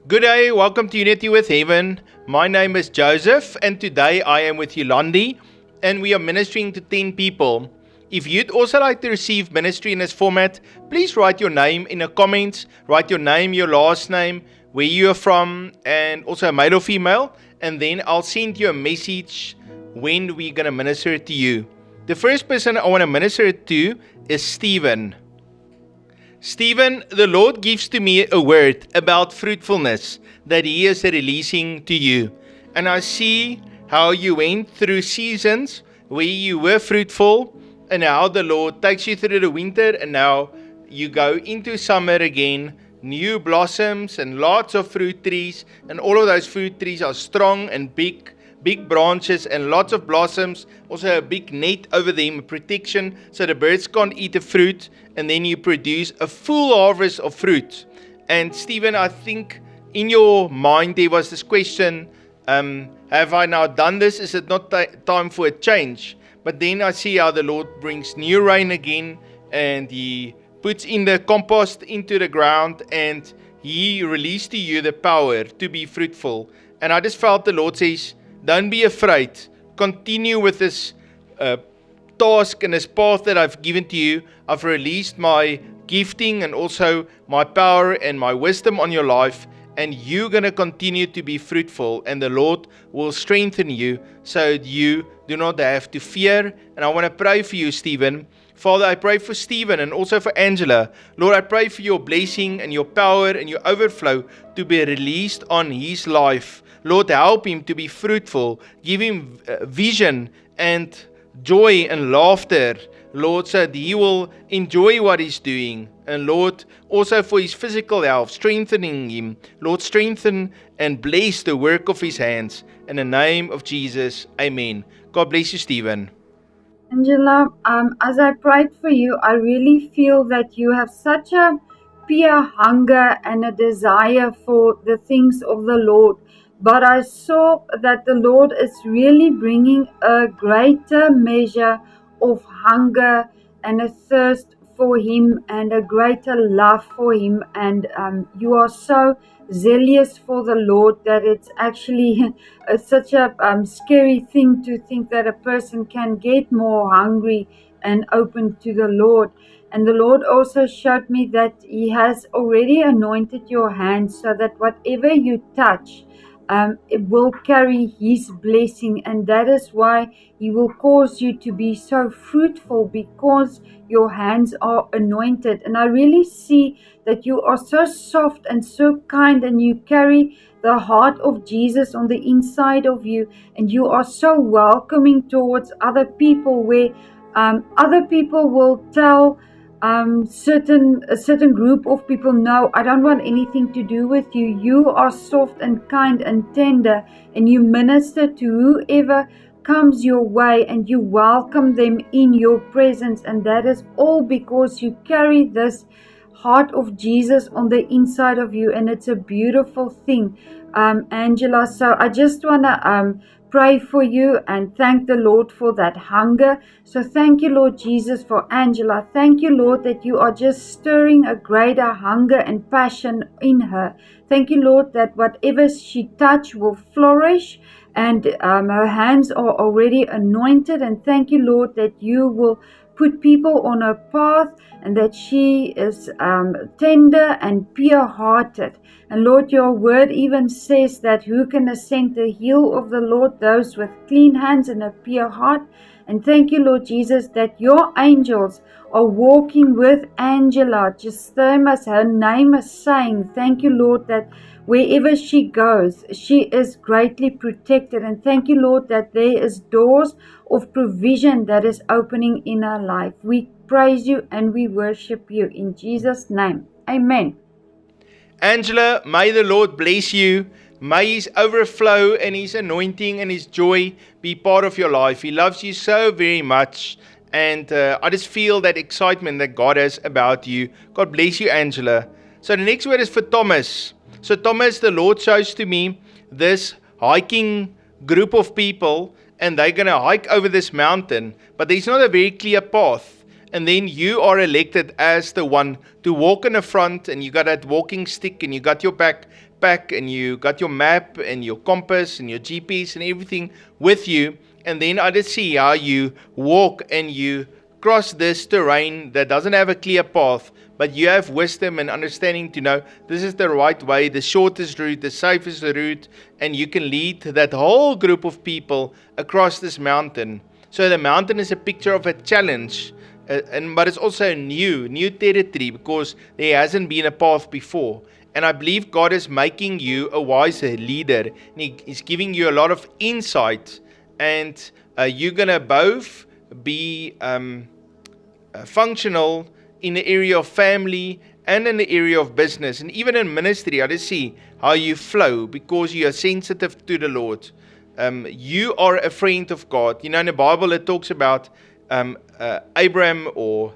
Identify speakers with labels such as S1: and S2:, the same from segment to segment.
S1: Good day, welcome to Unity with Heaven. My name is Joseph, and today I am with Yolandi, and we are ministering to 10 people. If you'd also like to receive ministry in this format, please write your name in the comments, write your name, your last name, where you are from, and also male or female, and then I'll send you a message when we're going to minister to you. The first person I want to minister to is Stephen. Stephen, the Lord gives to me a word about fruitfulness that He is releasing to you. And I see how you went through seasons where you were fruitful, and how the Lord takes you through the winter, and now you go into summer again, new blossoms and lots of fruit trees, and all of those fruit trees are strong and big branches and lots of blossoms, also a big net over them, protection so the birds can't eat the fruit, and then you produce a full harvest of fruit. And Stephen, I think in your mind there was this question, have I now done this? Is it not time for a change? But then I see how the Lord brings new rain again, and He puts in the compost into the ground, and He released to you the power to be fruitful. And I just felt the Lord says, don't be afraid. Continue with this task and this path that I've given to you. I've released my gifting and also my power and my wisdom on your life, and you're going to continue to be fruitful, and the Lord will strengthen you so you do not have to fear. And I want to pray for you, Stephen. Father, I pray for Stephen and also for Angela. Lord, I pray for your blessing and your power and your overflow to be released on his life. Lord, help him to be fruitful. Give him vision and joy and laughter, Lord, so that he will enjoy what he's doing. And Lord, also for his physical health, strengthening him. Lord, strengthen and bless the work of his hands. In the name of Jesus, amen. God bless you, Stephen.
S2: Angela, as I prayed for you, I really feel that you have such a pure hunger and a desire for the things of the Lord. But I saw that the Lord is really bringing a greater measure of hunger and a thirst for Him and a greater love for Him. And you are so zealous for the Lord that it's actually such a scary thing to think that a person can get more hungry and open to the Lord. And the Lord also showed me that He has already anointed your hands so that whatever you touch, it will carry His blessing, and that is why He will cause you to be so fruitful because your hands are anointed. And I really see that you are so soft and so kind, and you carry the heart of Jesus on the inside of you, and you are so welcoming towards other people, where other people will tell a certain group of people, no, I don't want anything to do with you. You are soft and kind and tender, and you minister to whoever comes your way, and you welcome them in your presence. And that is all because you carry this heart of Jesus on the inside of you, and it's a beautiful thing, Angela. So I just want to pray for you and thank the Lord for that hunger. So thank you, Lord Jesus, for Angela. Thank you, Lord, that you are just stirring a greater hunger and passion in her. Thank you, Lord, that whatever she touch will flourish, and her hands are already anointed. And thank you, Lord, that you will put people on her path, and that she is tender and pure-hearted. And Lord, your word even says that who can ascend the hill of the Lord? Those with clean hands and a pure heart. And thank you, Lord Jesus, that your angels are walking with Angela, just same as her name is saying. Thank you, Lord, that wherever she goes, she is greatly protected. And thank you, Lord, that there is doors of provision that is opening in her life. We praise you and we worship you in Jesus' name. Amen.
S1: Angela, may the Lord bless you. May His overflow and His anointing and His joy be part of your life. He loves you so very much. And I just feel that excitement that God has about you. God bless you, Angela. So the next word is for Thomas. So Thomas, the Lord shows to me this hiking group of people, and they're going to hike over this mountain. But there's not a very clear path. and then you are elected as the one to walk in the front, and you got that walking stick, and you got your backpack, and you got your map and your compass and your GPS and everything with you. And then I just see how you walk and you cross this terrain that doesn't have a clear path, but you have wisdom and understanding to know this is the right way, the shortest route, the safest route, and you can lead that whole group of people across this mountain. So the mountain is a picture of a challenge, but it's also a new territory because there hasn't been a path before. And I believe God is making you a wiser leader, and He's giving you a lot of insight, and you're gonna both be functional in the area of family and in the area of business, and even in ministry. I just see how you flow because you are sensitive to the Lord. You are a friend of God. You know, in the Bible it talks about Abraham or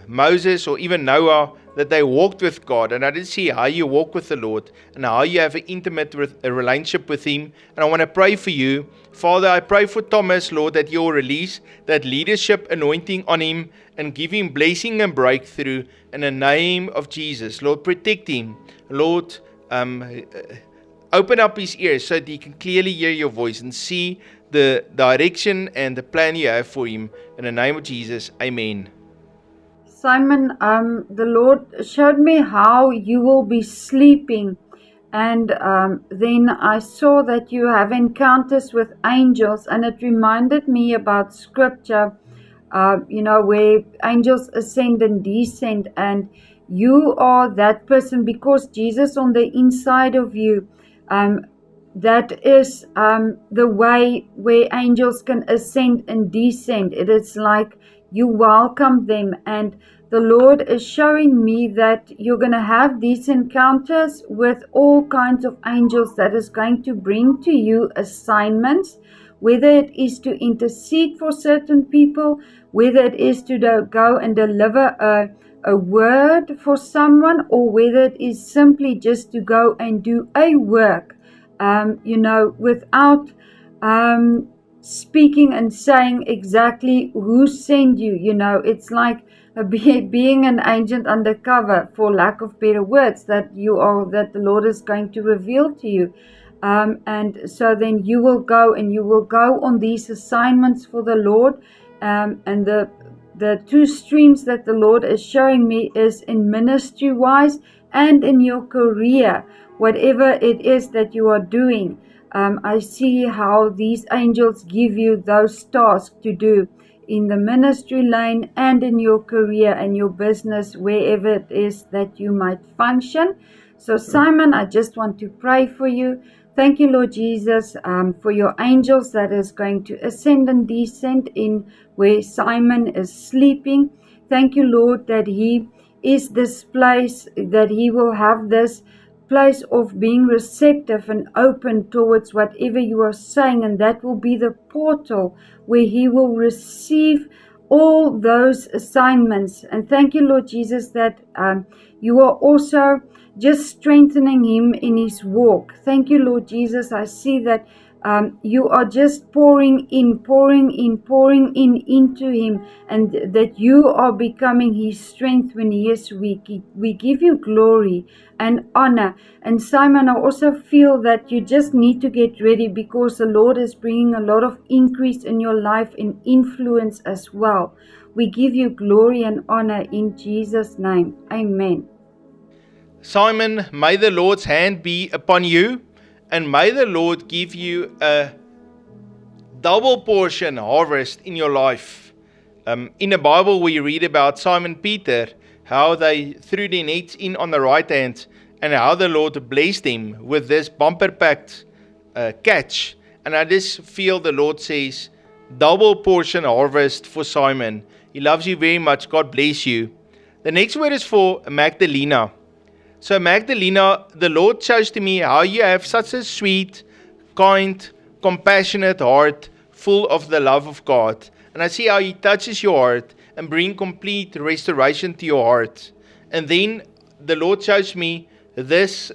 S1: Moses or even Noah, that they walked with God. And I did see how you walk with the Lord and how you have an intimate relationship with Him. And I want to pray for you. Father, I pray for Thomas, Lord, that you'll release that leadership anointing on him and give him blessing and breakthrough in the name of Jesus. Lord, protect him. Lord, open up his ears so that he can clearly hear your voice and see the direction and the plan you have for him. In the name of Jesus, amen.
S2: Simon, the Lord showed me how you will be sleeping, and then I saw that you have encounters with angels, and it reminded me about scripture, where angels ascend and descend, and you are that person because Jesus on the inside of you. That is the way where angels can ascend and descend. It is like you welcome them, and the Lord is showing me that you're going to have these encounters with all kinds of angels that is going to bring to you assignments, whether it is to intercede for certain people, whether it is to go and deliver a word for someone, or whether it is simply just to go and do a work, without speaking and saying exactly who sent you. It's like being an agent undercover, for lack of better words, that the Lord is going to reveal to you. And so then you will go on these assignments for the Lord. And the two streams that the Lord is showing me is in ministry wise and in your career, whatever it is that you are doing. I see how these angels give you those tasks to do in the ministry lane and in your career and your business, wherever it is that you might function. So Simon, I just want to pray for you. Thank you, Lord Jesus, for your angels that is going to ascend and descend in where Simon is sleeping. Thank you, Lord, that he is this place, that he will have this place of being receptive and open towards whatever you are saying, and that will be the portal where he will receive all those assignments. And thank you, Lord Jesus, that you are also just strengthening him in his walk. Thank you, Lord Jesus. I see that you are just pouring in into him, and that you are becoming his strength when he is weak. We give you glory and honor. And Simon, I also feel that you just need to get ready, because the Lord is bringing a lot of increase in your life in influence as well. We give you glory and honor in Jesus' name. Amen.
S1: Simon, may the Lord's hand be upon you, and may the Lord give you a double portion harvest in your life. In the Bible we read about Simon Peter, how they threw their nets in on the right hand, and how the Lord blessed him with this bumper-packed catch. And I just feel the Lord says, double portion harvest for Simon. He loves you very much. God bless you. The next word is for Magdalena. So Magdalena, the Lord shows to me how you have such a sweet, kind, compassionate heart full of the love of God. And I see how He touches your heart and bring complete restoration to your heart. And then the Lord shows me this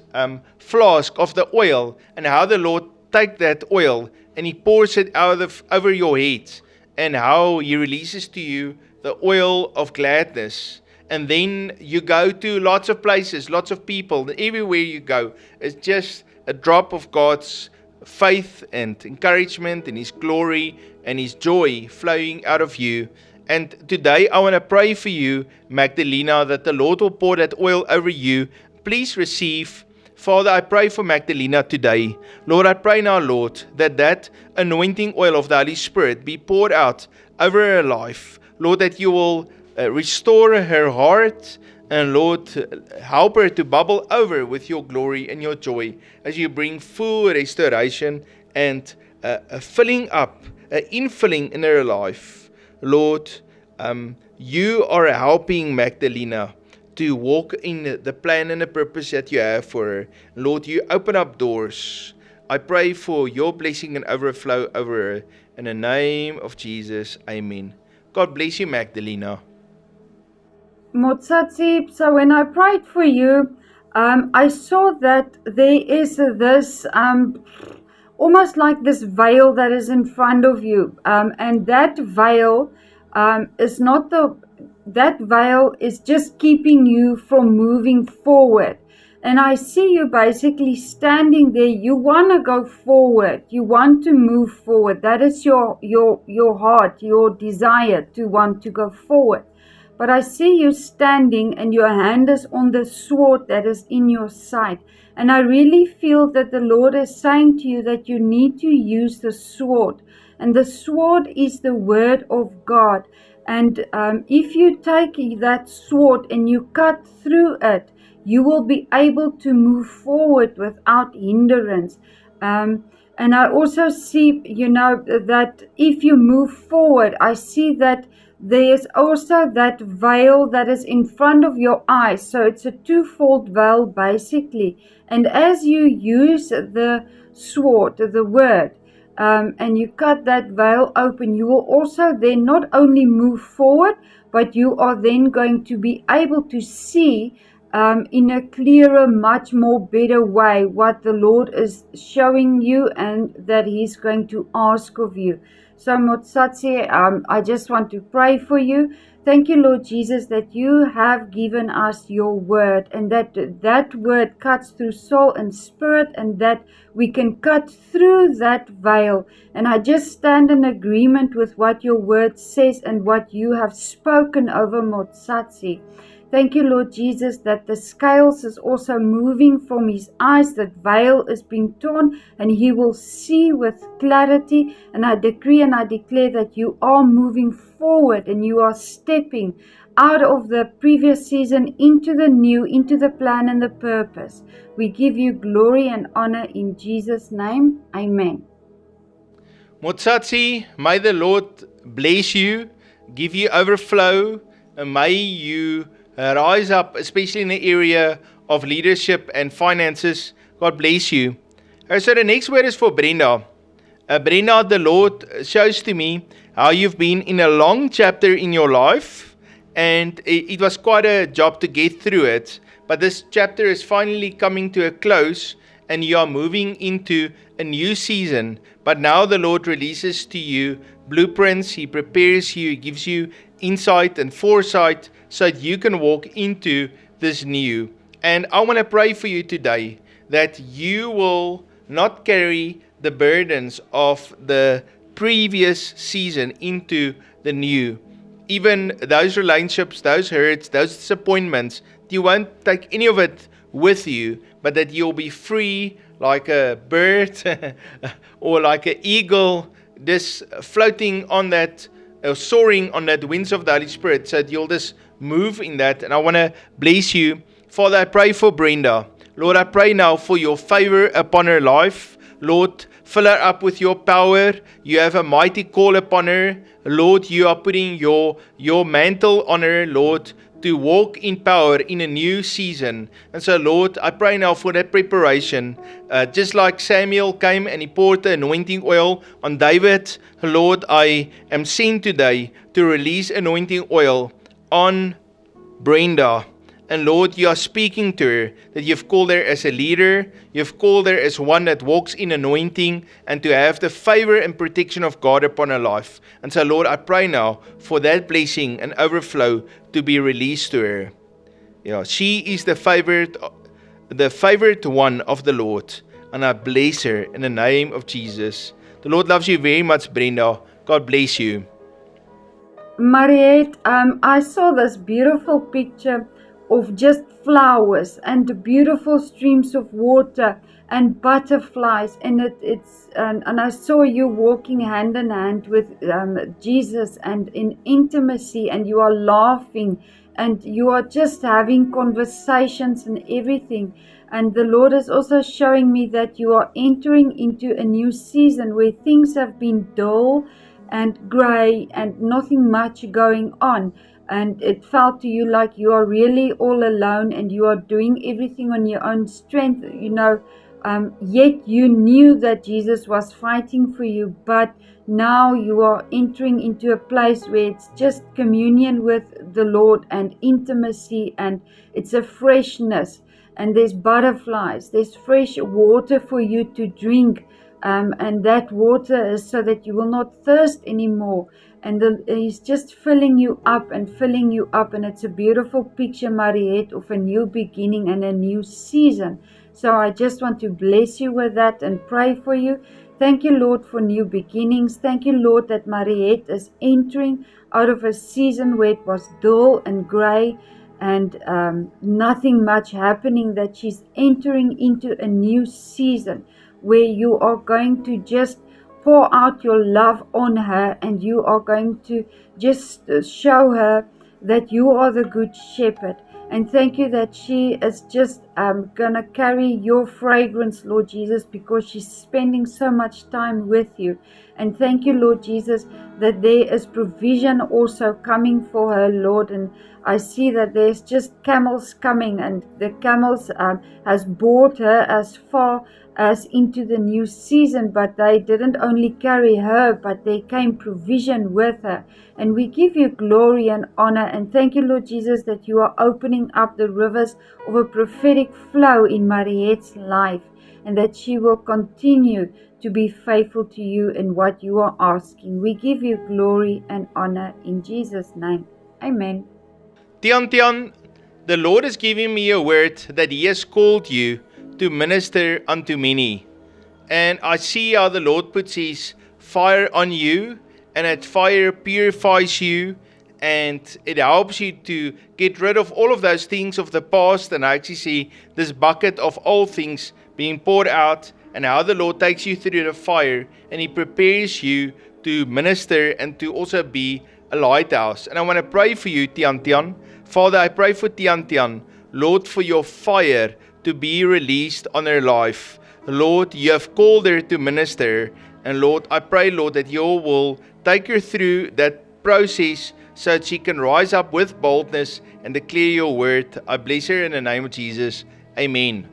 S1: flask of the oil, and how the Lord takes that oil and He pours it over your head, and how He releases to you the oil of gladness. And then you go to lots of places, lots of people. Everywhere you go, it's just a drop of God's faith and encouragement and His glory and His joy flowing out of you. And today I want to pray for you, Magdalena, that the Lord will pour that oil over you. Please receive. Father, I pray for Magdalena today. Lord, I pray now, Lord, that anointing oil of the Holy Spirit be poured out over her life. Lord, that you will restore her heart, and Lord, help her to bubble over with your glory and your joy as you bring full restoration and a filling up, an infilling in her life. Lord, you are helping Magdalena to walk in the plan and the purpose that you have for her. Lord, you open up doors. I pray for your blessing and overflow over her. In the name of Jesus, amen. God bless you, Magdalena.
S2: Motsatsi, so when I prayed for you, I saw that there is this almost like this veil that is in front of you, and that veil is not that veil is just keeping you from moving forward. And I see you basically standing there. You want to go forward. You want to move forward. That is your heart, your desire to want to go forward. But I see you standing and your hand is on the sword that is in your side. And I really feel that the Lord is saying to you that you need to use the sword. And the sword is the word of God. And if you take that sword and you cut through it, you will be able to move forward without hindrance. And I also see, that if you move forward, I see that there is also that veil that is in front of your eyes. So it's a twofold veil basically. And as you use the sword, the word, and you cut that veil open, you will also then not only move forward, but you are then going to be able to see in a clearer, much more better way what the Lord is showing you and that He's going to ask of you. So Motsatsi, I just want to pray for you. Thank you, Lord Jesus, that you have given us your word, and that word cuts through soul and spirit, and that we can cut through that veil. And I just stand in agreement with what your word says and what you have spoken over Motsatsi. Thank you, Lord Jesus, that the scales is also moving from his eyes, that veil is being torn, and he will see with clarity. And I decree and I declare that you are moving forward and you are stepping out of the previous season into the new, into the plan and the purpose. We give you glory and honor in Jesus' name. Amen.
S1: Motsatsi, may the Lord bless you, give you overflow, and may you rise up, especially in the area of leadership and finances. God bless you. So the next word is for Brenda. Brenda, the Lord shows to me how you've been in a long chapter in your life, and it was quite a job to get through it. But this chapter is finally coming to a close, and you are moving into a new season. But now the Lord releases to you blueprints. He prepares you, He gives you insight and foresight so that you can walk into this new. And I want to pray for you today that you will not carry the burdens of the previous season into the new. Even those relationships, those hurts, those disappointments, you won't take any of it with you, but that you'll be free like a bird or like an eagle, just floating on that, soaring on that winds of the Holy Spirit, so that you'll just move in that. And I want to bless you. Father, I pray for Brenda. Lord, I pray now for your favor upon her life. Lord, fill her up with your power. You have a mighty call upon her. Lord, you are putting your mantle on her, Lord, to walk in power in a new season. And so, Lord, I pray now for that preparation. Just like Samuel came and he poured the anointing oil on David, Lord, I am sent today to release anointing oil on Brenda. And Lord, you are speaking to her, that you've called her as a leader, you've called her as one that walks in anointing, and to have the favor and protection of God upon her life. And so, Lord, I pray now for that blessing and overflow to be released to her. She is the favorite one of the Lord, and I bless her in the name of Jesus. The Lord loves you very much, Brenda. God bless you.
S2: Mariette, I saw this beautiful picture of just flowers and beautiful streams of water and butterflies, and and I saw you walking hand in hand with Jesus and in intimacy, and you are laughing and you are just having conversations and everything. And the Lord is also showing me that you are entering into a new season where things have been dull and grey and nothing much going on, and it felt to you like you are really all alone and you are doing everything on your own strength, yet you knew that Jesus was fighting for you, but now you are entering into a place where it's just communion with the Lord and intimacy, and it's a freshness, and there's butterflies, there's fresh water for you to drink, and that water is so that you will not thirst anymore. And he's just filling you up and filling you up. And it's a beautiful picture, Mariette, of a new beginning and a new season. So I just want to bless you with that and pray for you. Thank you, Lord, for new beginnings. Thank you, Lord, that Mariette is entering out of a season where it was dull and grey and nothing much happening, that she's entering into a new season where you are going to just pour out your love on her, and you are going to just show her that you are the good shepherd. And thank you that she is just gonna carry your fragrance, Lord Jesus, because she's spending so much time with you. And thank you, Lord Jesus, that there is provision also coming for her, Lord. And I see that there's just camels coming, and the camels has brought her as far as into the new season, but they didn't only carry her, but they came provision with her. And we give you glory and honor, and thank you, Lord Jesus, that you are opening up the rivers of a prophetic flow in Mariette's life, and that she will continue to be faithful to you in what you are asking. We give you glory and honor in Jesus' name. Amen.
S1: Tian, the Lord has given me a word that He has called you to minister unto many. And I see how the Lord puts His fire on you, and that fire purifies you, and it helps you to get rid of all of those things of the past. And I actually see this bucket of old things being poured out, and how the Lord takes you through the fire, and He prepares you to minister and to also be a lighthouse. And I want to pray for you, Tian. Father, I pray for Tian, Lord, for your fire to be released on her life. Lord, you have called her to minister, and Lord, I pray, Lord, that you will take her through that process so that she can rise up with boldness and declare your word. I bless her in the name of Jesus. Amen.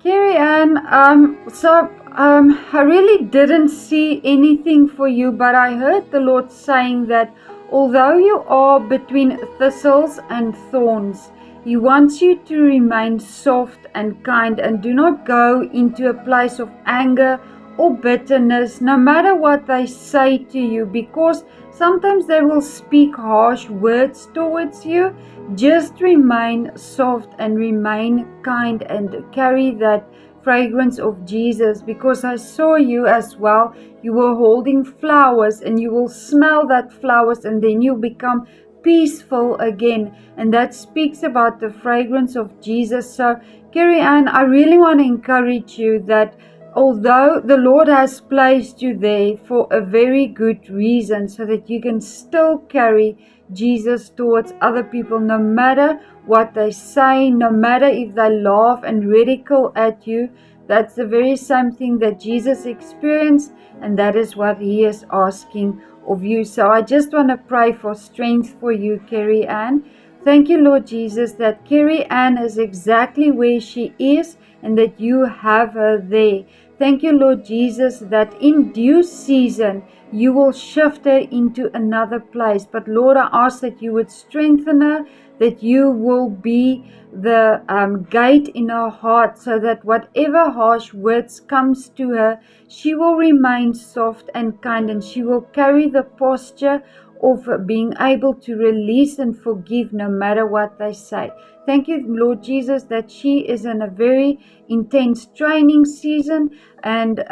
S2: Carrie Ann, I really didn't see anything for you, but I heard the Lord saying that although you are between thistles and thorns, He wants you to remain soft and kind, and do not go into a place of anger or bitterness, no matter what they say to you, because sometimes they will speak harsh words towards you. Just remain soft and remain kind and carry that fragrance of Jesus, because I saw you as well. You were holding flowers, and you will smell that flowers, and then you become peaceful again, and that speaks about the fragrance of Jesus. So Carrie Ann, I really want to encourage you that although the Lord has placed you there for a very good reason, so that you can still carry Jesus towards other people, no matter what they say, no matter if they laugh and ridicule at you. That's the very same thing that Jesus experienced, and that is what He is asking of you. So I just want to pray for strength for you, Carrie Ann. Thank you, Lord Jesus, that Carrie Ann is exactly where she is, and that you have her there. Thank you, Lord Jesus, that in due season you will shift her into another place. But Lord, I ask that you would strengthen her, that you will be the gate in her heart, so that whatever harsh words comes to her, she will remain soft and kind, and she will carry the posture of being able to release and forgive no matter what they say. Thank you, Lord Jesus, that she is in a very intense training season, and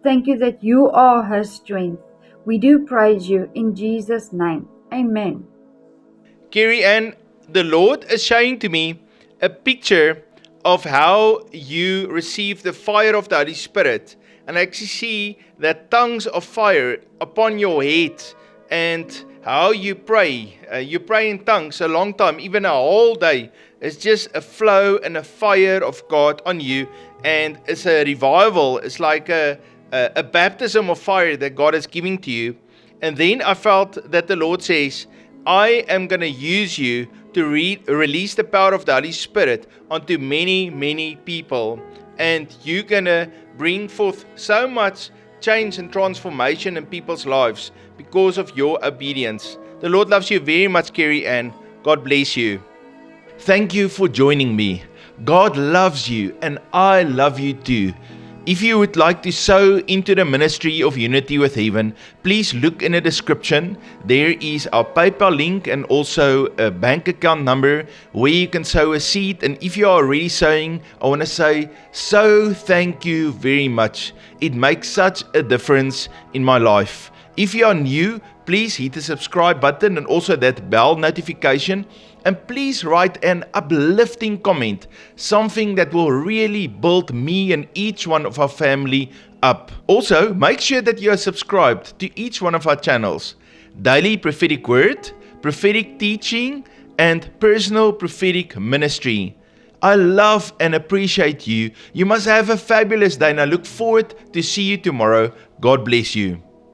S2: thank you that you are her strength. We do praise you in Jesus' name. Amen.
S1: Carrie Ann, the Lord is showing to me a picture of how you receive the fire of the Holy Spirit. And I actually see that tongues of fire upon your head, and how you pray. You pray in tongues a long time, even a whole day. It's just a flow and a fire of God on you. And it's a revival. It's like a baptism of fire that God is giving to you. And then I felt that the Lord says, I am going to use you to release the power of the Holy Spirit onto many, many people. And you're going to bring forth so much change and transformation in people's lives because of your obedience. The Lord loves you very much, Carrie Ann. God bless you. Thank you for joining me. God loves you and I love you too. If you would like to sow into the ministry of Unity with Heaven, please look in the description. There is our PayPal link and also a bank account number where you can sow a seed. And if you are already sowing, I want to say, thank you very much. It makes such a difference in my life. If you are new, please hit the subscribe button and also that bell notification. And please write an uplifting comment, something that will really build me and each one of our family up. Also, make sure that you are subscribed to each one of our channels: Daily Prophetic Word, Prophetic Teaching, and Personal Prophetic Ministry. I love and appreciate you. You must have a fabulous day, and I look forward to see you tomorrow. God bless you.